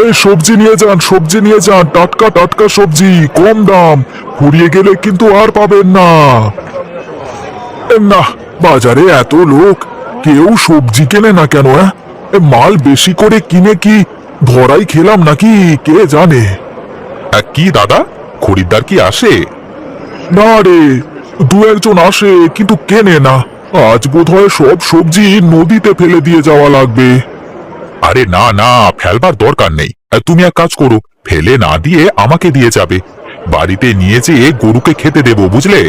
এই সবজি নিয়ে যান, সবজি নিয়ে যান, টাটকা টাটকা সবজি, কম দাম। ফুরিয়ে গেলে কিন্তু আর পাবেন না। না, বাজারে এত লোক, কেউ সবজি কেনে না কেন? মাল বেশি করে কিনে কি ধরাই খেলাম নাকি কে জানে। কি দাদা, খরিদ্দার কি আসে? না রে, দু একজন আসে কিন্তু কেনে না। আজ বোধহয় সব সবজি নদীতে ফেলে দিয়ে যাওয়া লাগবে। আরে না না, ফেলবার দরকার নেই। তুমি এক কাজ করো, ফেলে না দিয়ে আমাকে দিয়ে যাবে। বাড়িতে নিয়ে যেয়ে গরুকে খেতে দেব, বুঝলে?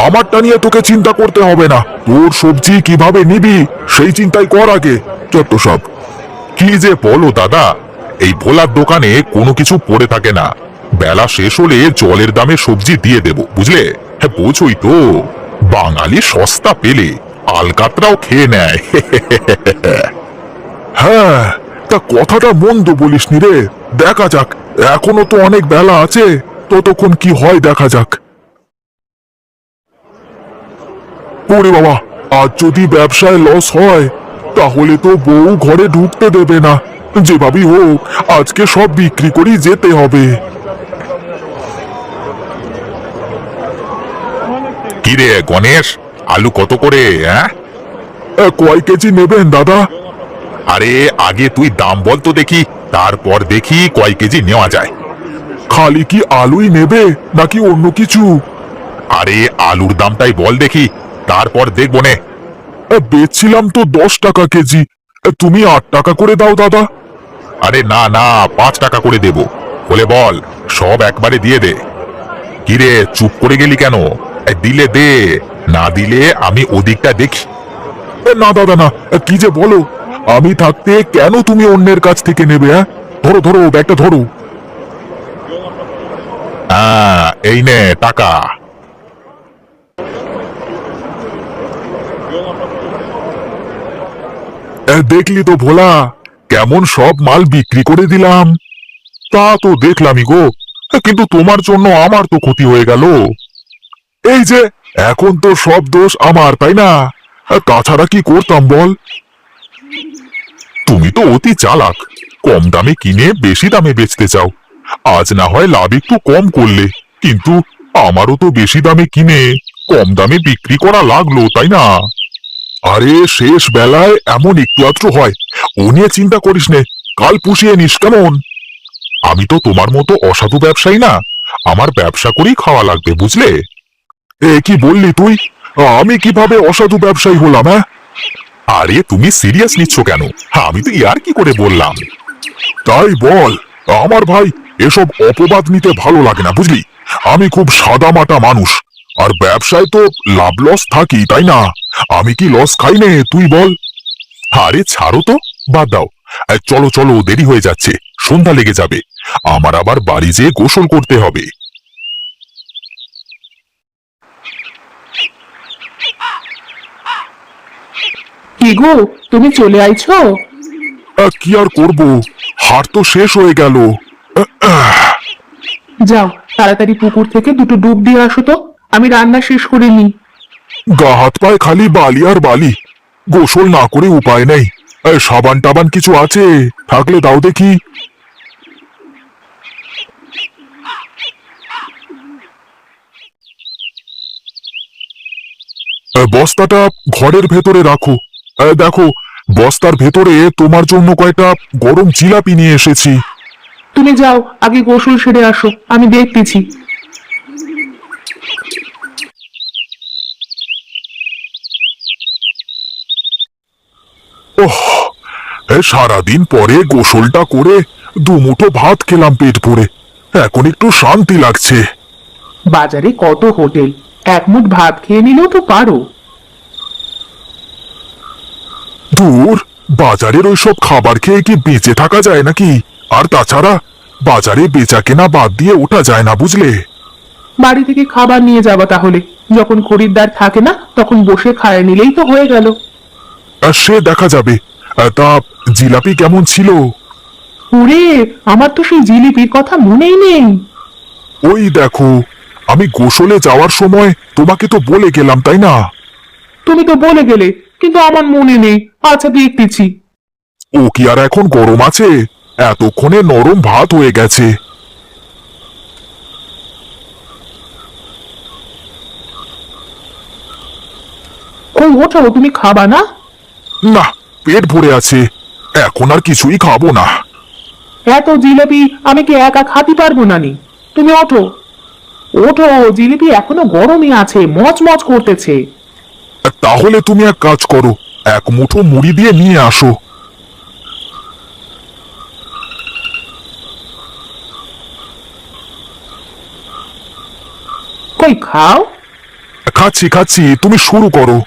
আমারটা নিয়ে তোকে চিন্তা করতে হবে না। তোর সবজি কিভাবে নিবি সেই চিন্তাই কর আগে। যত সব। কি যে বলো দাদা, এই ভোলার দোকানে কোনো কিছু পড়ে থাকে না। বেলা শেষ হলে জলের দামে সবজি দিয়ে দেব, বুঝলে? হ্যাঁ, বোঝই তো, বাঙালি সস্তা পেলে আলকাতরাও খেয়ে নেয়। হ্যাঁ, তা কথাটা মন্দ বলিসনি রে। দেখা যাক, এখনো তো অনেক বেলা আছে, ততক্ষণ কি হয় দেখা যাক। ওরে বাবা, আজ যদি ব্যবসায় লস হয় তাহলে তো বউ ঘরে ঢুকতে দেবে না। যেভাবেই হোক আজকে সব বিক্রি করেই যেতে হবে। কিরে গণেশ, আলু কত করে? কয় কেজি নেবেন দাদা? আরে আগে তুই দাম বল তো দেখি, তারপর দেখি কয় কেজি নেওয়া যায়। খালি কি আলুই নেবে নাকি অন্য কিছু? আরে আলুর দামটাই বল দেখি, তারপর দেখবো নে। বেচছিলাম তো 10 টাকা কেজি, তুমি 8 টাকা করে দাও দাদা। আরে না না, 5 টাকা করে দেব। বলে বল, সব একবারে দিয়ে দে। কিরে চুপ করে গেলি কেন? দিলে দে, না দিলে আমি ওদিকটা দেখি। না দাদা না, কি যে বলো, আমি থাকতে কেন তুমি অন্যের কাছ থেকে নেবে? ধরো ধরো, ব্যাগটা ধরো। এই নে টাকা। দেখলি তো ভোলা, কেমন সব মাল বিক্রি করে দিলাম। তা তো দেখলামই গো, কিন্তু তোমার জন্য আমার তো ক্ষতি হয়ে গেল। এই যে, এখন তো সব দোষ আমার, তাই না? তাছাড়া কি করতাম বল? তুমি তো অতি চালাক, কম দামে কিনে বেশি দামে বেচতে চাও। আজ না হয় লাভ একটু কম করলে, কিন্তু আমারও তো বেশি দামে কিনে কম দামে বিক্রি করা লাগলো, তাই না? আরে শেষ বেলায় এমন একটু আধটু হয়, ও নিয়ে চিন্তা করিস নে, কাল পুষিয়ে নিস, কেমন? আমি তো তোমার মতো অসাধু ব্যবসায়ী না, আমার ব্যবসা করেই খাওয়া লাগবে, বুঝলে? কি বললি তুই? আমি কিভাবে অসাধু ব্যবসায়ী হলাম? আরে তুমি সিরিয়াস নিচ্ছ কেন? আমি তো ইয়ার কি করে বললাম। তাই বল। আমার ভাই, এসব অপবাদ নিতে ভালো লাগে না, বুঝলি? আমি খুব সাদামাটা মানুষ, আর ব্যবসায় তো লাভ লস থাকি, তাই না? আমি কি লস খাই নে, তুই বল। আরে ছাড়ো তো, বাদ দাও। চলো চলো, দেরি হয়ে যাচ্ছে, সন্ধ্যা লেগে যাবে। আমার আবার বাড়ি যেয়ে গোসল করতে হবে। কি গো, তুমি চলে আইছো? কি আর করব, হাট তো শেষ হয়ে গেল। যাও, তাড়াতাড়ি পুকুর থেকে দুটো ডুব দিয়ে আসো তো, আমি রান্না শেষ করে নি। গা হাত পায়ে খালি বালি আর বালি, গোসল না করে উপায় নেই। সাবান টাবান কিছু আছে? থাকলে দাও দেখি। বস্তাটা ঘরের ভেতরে রাখো। দেখো, বস্তার ভেতরে তোমার জন্য কয়টা গরম জিলাপি নিয়ে এসেছি। তুমি যাও, আগে গোসল সেরে আসো, আমি দেখতেছি। ওহ, সারাদিন পরে গোসলটা করে দুমুঠো ভাত খেলাম পেট ভরে, এখন একটু শান্তি লাগছে। বাজারে কত হোটেল, এক মুঠ ভাত খেয়ে নিলেও তো পারো। দূর, বাজারের ওইসব খাবার খেয়ে কি বেঁচে থাকা যায় নাকি? আর তাছাড়া বাজারে বেচা কেনা বাদ দিয়ে ওঠা যায় না, বুঝলে? বাড়ি থেকে খাবার নিয়ে যাবা তাহলে, যখন খরিদ্দার থাকে না তখন বসে খায় নিলেই তো হয়ে গেল। সে দেখা যাবে। তা জিলাপি কেমন ছিল? ওরে, আমার তো সেই জিলিপির কথা মনেই নেই। ওই দেখো, আমি গোসলে যাওয়ার সময় তোমাকে তো বলে গেলাম, তাই না? তুমি তো বলে গেলে, কিন্তু আমার মনে নেই। আচ্ছা, দেখতেছি। ও কি আর এখন গরম আছে? এতক্ষণে নরম ভাত হয়ে গেছে। কই ওঠো, তুমি খাবা না? না, পেট ভরে আছে, এখন আর কিছুই খাবো না। এত জিলেপি আমি কি একা খাতে পারবো না নি? তুমি ওঠো ওঠো, জিলিপি এখনো গরমই আছে, মচমচ করতেছে। তাহলে তুমি এক কাজ করো, এক মুঠো মুড়ি দিয়ে নিয়ে আসো। কই খাও। খাচ্ছি খাচ্ছি, তুমি শুরু করো।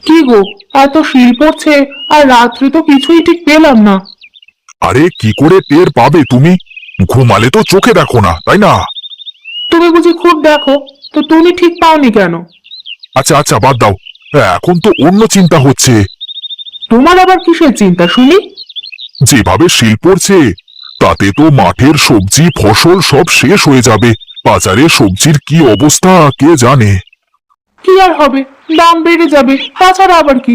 কি গো, এত শীল পড়ছে আর রাত্রে তো কিছুই ঠিক পেলাম না। আরে কি করে টের পাবে তুমি? ঘুমালে তো চোখে দেখো না, তাই না? তুমি বুঝি খুব দেখো, তো তুমি ঠিক পাওনি কেন? আচ্ছা আচ্ছা, বাদ দাও, এখন তো অন্য চিন্তা হচ্ছে। তোমার আবার কিসের চিন্তা শুনি? যেভাবে শীল পড়ছে তাতে তো মাঠের সবজি ফসল সব শেষ হয়ে যাবে। বাজারে সবজির কি অবস্থা কে জানে। কি আর হবে, দাম বেড়ে যাবে, তাছাড়া আবার কি।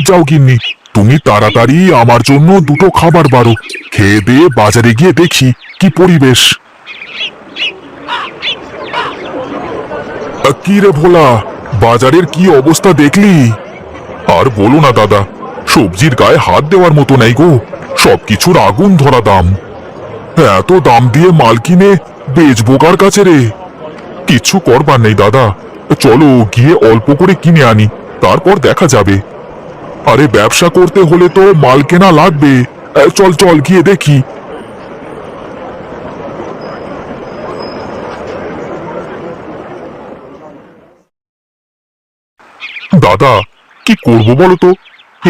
যাও গিন্নি, তুমি তাড়াতাড়ি আমার জন্য দুটো খাবার বারো, খেয়ে দিয়ে বাজারে গিয়ে দেখি কি পরিবেশ। কি রে ভোলা, বাজারের কি অবস্থা দেখলি? আর বলো না দাদা, সবজির গায়ে হাত দেওয়ার মতো নেই গো, সবকিছুর আগুন ধরা দাম। এত দাম দিয়ে মাল কিনে বেচবো কার কাছে রে? কিচ্ছু করবার নেই দাদা, চলো গিয়ে অল্প করে কিনে আনি, তারপর দেখা যাবে। আরে ব্যবসা করতে হলে তো মাল কেনা লাগবে। চল চল গিয়ে দেখি। দাদা, কি করব বলো তো,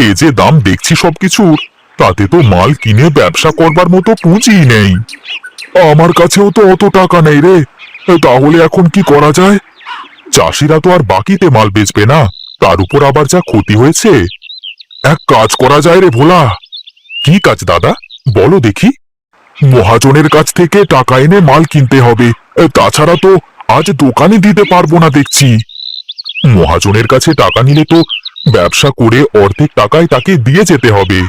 এই যে দাম দেখছি সবকিছুর, তাতে তো মাল কিনে ব্যবসা করবার মতো পুঁজি নেই। আমার কাছেও তো অত টাকা নেই রে, তাহলে এখন কি করা যায়? চাষিরা তো আর বাকিতে মাল বেচবে না, তার উপর আবার যা ক্ষতি হয়েছে। এক কাজ করা যায় রে ভোলা। কি কাজ দাদা, বলো দেখি। মহাজনের কাছ থেকে টাকা এনে মাল কিনতে হবে, তাছাড়া তো আজ দোকানে দিতে পারবো না দেখছি। মহাজনের কাছে টাকা নিলে তো ব্যবসা করে অর্ধেক টাকায় তাকে দিয়ে যেতে হবে।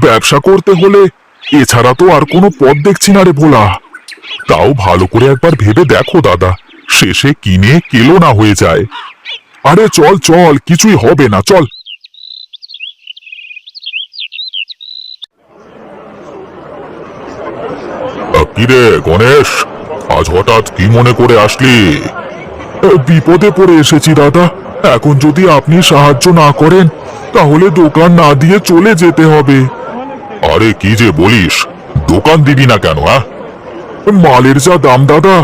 ব্যবসা করতে হলে এছাড়া তো আর কোনো পথ দেখছি না রে ভোলা। তাও ভালো করে একবার ভেবে দেখো দাদা, শেষে কিনে কেলো না হয়ে যায়। আরে চল চল, কিছুই হবে না, চল। কিরে গণেশ, আজ হঠাৎ কি মনে করে আসলি? বিপদে পড়ে এসেছি দাদা, এখন যদি আপনি সাহায্য না করেন তাহলে দোকান না দিয়ে চলে যেতে হবে। আরে কি যে বলিস, দোকান দিবি না কেন? হ্যাঁ, মালের যা দাম দাদা,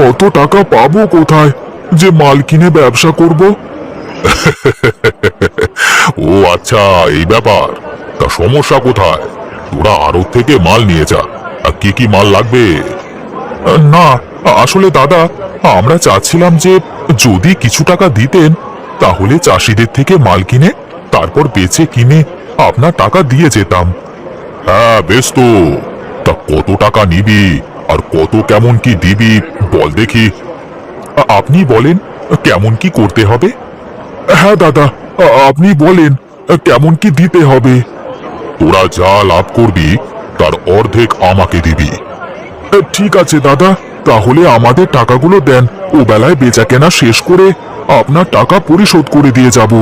অত টাকা পাবো কোথায় যে মাল কিনে ব্যবসা করব? ও আচ্ছা, এই ব্যাপার। তা সমস্যা কোথায়? তোরা আড়ত থেকে মাল নিয়ে যা। আর কি কি মাল লাগবে? না, আসলে দাদা, আমরা চাচ্ছিলাম যে যদি কিছু টাকা দিতেন তাহলে চাষিদের থেকে মাল কিনে তারপর বেচে কিনে আপনার টাকা দিয়ে যেতাম। হ্যাঁ বেশ তো, তা কত টাকা নিবি আর কত কেমন কি দিবি বল দেখি। আপনি বলেন কেমন কি করতে হবে। হ্যাঁ দাদা, আপনি বলেন কেমন কি দিতে হবে। তোরা যা লাভ করবি তার অর্ধেক আমাকে দিবি। ঠিক আছে দাদা, তাহলে আমাদের টাকাগুলো দেন, ও বেলায় বেচা কেনা শেষ করে আপনার টাকা পরিশোধ করে দিয়ে যাব।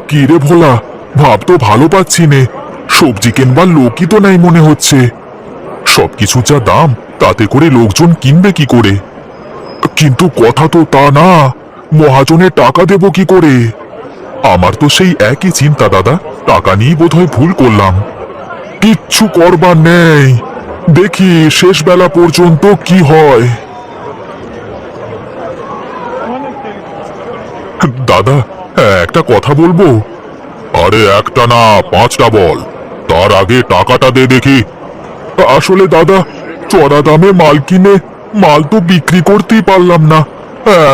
কি রে ভোলা, ভাব তো ভালো পাচ্ছি নে, সবজি কেনবার লোকই তো নাই মনে হচ্ছে। সবকিছু যা দাম, তাতে করে লোকজন কিনবে কি করে? কিন্তু কথা তো তা না, মহাজনের টাকা দেব কি করে? আমার তো সেই একই চিন্তা দাদা, টাকা নিয়েই বোধহয় ভুল করলাম। কিচ্ছু করবার নেই, দেখি শেষ বেলা পর্যন্ত কি হয়। দাদা, একটা কথা বলবো? আরে একটা না, 5টা বল, তার আগে টাকাটা দে দেখি। আসলে দাদা, চড়া দামে মাল কিনে মাল তো বিক্রি করতেই পারলাম না,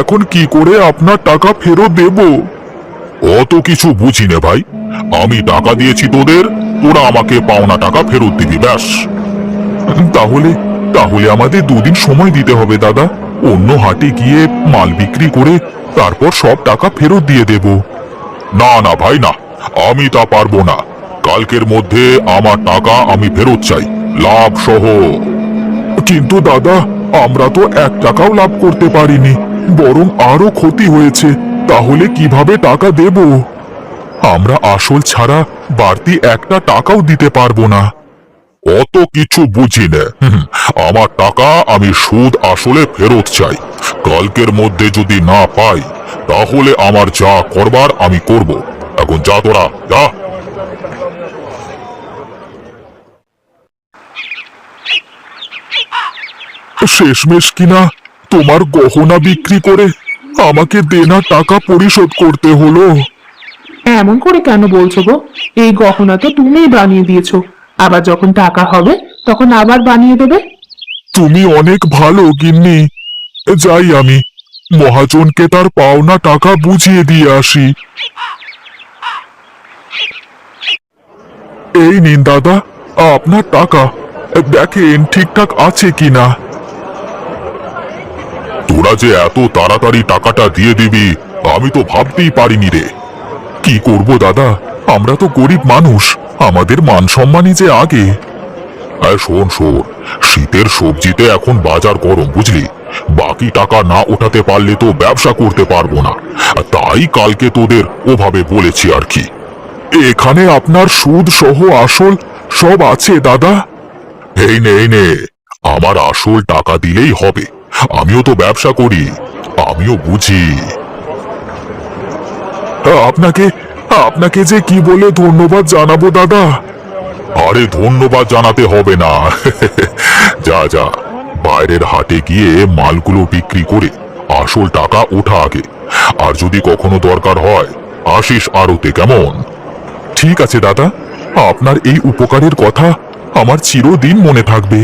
এখন কি করে আপনার টাকা ফেরত দেব? অত কিছু বুঝি নে ভাই, আমি টাকা দিয়েছি তোদের, তোরা আমাকে পাওনা টাকা ফেরত দিবি, ব্যাস। তাহলে তাহলে আমাদের 2 দিন সময় দিতে হবে দাদা। অন্য হাটে গিয়ে মাল বিক্রি করে তারপর সব টাকা ফেরত দিয়ে দেব। না না ভাই না, আমি তা পারবো না। কালকের মধ্যে আমার টাকা আমি ফেরত চাই, লাভ সহ। কিন্তু দাদা, আমরা তো 1 টাকাও লাভ করতে পারিনি, বরং আরো ক্ষতি হয়েছে। তাহলে কিভাবে টাকা দেব? আমরা আসল ছাড়া বাড়তি 1টা টাকাও দিতে পারবো না। অত কিছু বুঝি না। আমার টাকা আমি সুদ আসলে ফেরত চাই। কালকের মধ্যে যদি না পাই তাহলে আমার যা করবার আমি করব। এখন যা তোরা, যা। শেষমেশ কিনা তোমার গহনা বিক্রি করে আমাকে দেনা টাকা পরিশোধ করতে হলো। এমন করে কেন বলছো গো? এই গহনা তো তুমিই বানিয়ে দিয়েছো, আবার যখন টাকা হবে তখন আবার বানিয়ে দেবে। তুমি অনেক ভালো গিন্নি। যাই আমি মহাজনকে তার পাওনা টাকা বুঝিয়ে দিয়ে আসি। এই নিন দাদা, আপনার টাকা। দেখেন ঠিকঠাক আছে কিনা। তোরা যে এত তাড়াতাড়ি টাকাটা দিয়ে দিবি আমি তো ভাবতেই পারিনি রে। কি করব দাদা, আমরা তো গরিব মানুষ, আমাদের মান সম্মানই যে আগে। শোন শোন, শীতের সবজিতে এখন বাজার গরম বুঝলি, বাকি টাকা না ওঠাতে পারলে তো ব্যবসা করতে পারবো না। তাই কালকে তোদের ওভাবে বলেছি আর কি। এখানে আপনার সুদ সহ আসল সব আছে দাদা। এই নে এই নে, আমার আসল টাকা দিলেই হবে। আমিও তো ব্যবসা করি, আমিও বুঝি। আপনাকে আপনাকে যে কি বলে ধন্যবাদ জানাবো দাদা। আরে ধন্যবাদ জানাতে হবে না। যা যা, বাইরের হাটে গিয়ে মালগুলো বিক্রি করে আসল টাকা ওঠা আগে। আর যদি কখনো দরকার হয় আসিস আড়তে, কেমন? ঠিক আছে দাদা, আপনার এই উপকারের কথা আমার চিরদিন মনে থাকবে।